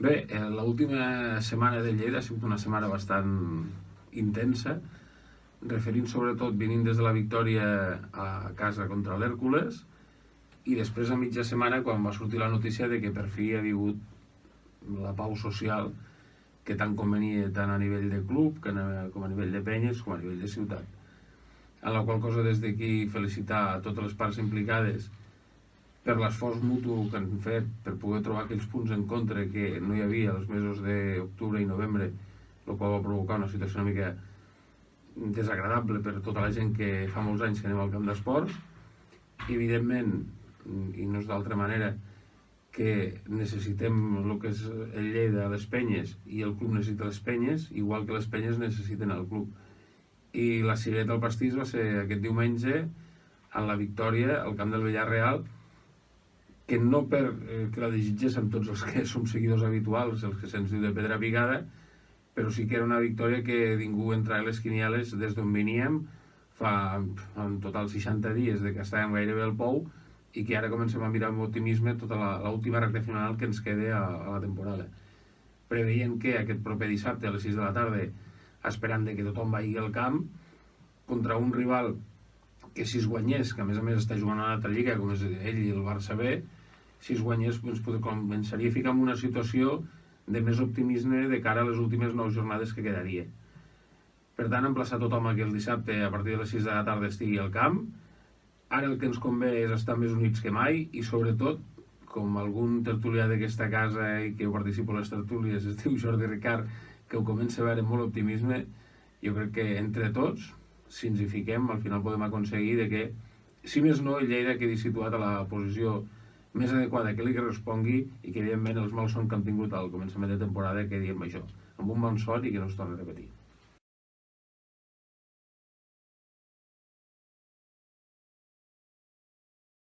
Bé, l'última setmana de Lleida ha sigut una setmana bastant intensa, referint sobretot venint des de la victòria a casa contra l'Hèrcules i després a mitja setmana quan va sortir la notícia de que per fi ha vingut la pau social que tant convenia tant a nivell de club com a nivell de penyes com a nivell de ciutat. En la qual cosa des d'aquí felicitar a totes les parts implicades per l'esforç mutu que han fet per poder trobar aquells punts en contra que no hi havia els mesos d'octubre i novembre, el qual va provocar una situació una mica desagradable per tota la gent que fa molts anys que anem al camp d'esports. Evidentment, i no és d'altra manera, que necessitem el que és el Lleida, les penyes, i el club necessita les penyes, igual que les penyes necessiten el club. I la cirereta al pastís va ser aquest diumenge en la victòria al camp del Villarreal, que no per que la desitgéssim tots els que som seguidors habituals, els que se'ns diu de pedra picada, però sí que era una victòria que ningú entrava a les quinieles des d'on veníem fa en total 60 dies de que estàvem gairebé al pou i que ara comencem a mirar amb optimisme tota l'última recta final que ens queda a la temporada. Preveient que aquest proper dissabte a les 6 de la tarda, esperant que tothom vagi al camp, contra un rival que si es guanyés, que a més està jugant a una altra lliga com és ell i el Barça B, si es guanyés ens començaria a ficar en una situació de més optimisme de cara a les últimes 9 jornades que quedaria. Per tant, emplaçar tothom que el dissabte a partir de les 6 de la tarda estigui al camp. Ara el que ens convé és estar més units que mai i sobretot, com algun tertulià d'aquesta casa i que jo participo a les tertúlies es diu Jordi Ricard, que ho comença a veure amb molt optimisme, jo crec que entre tots, si ens hi fiquem, al final podem aconseguir de que, si més no, el Lleida quedi situat a la posició més adequada que li correspongui i que, evidentment, els malsons que hem tingut al començament de temporada quedi amb això, amb un bon son i que no es torni a repetir.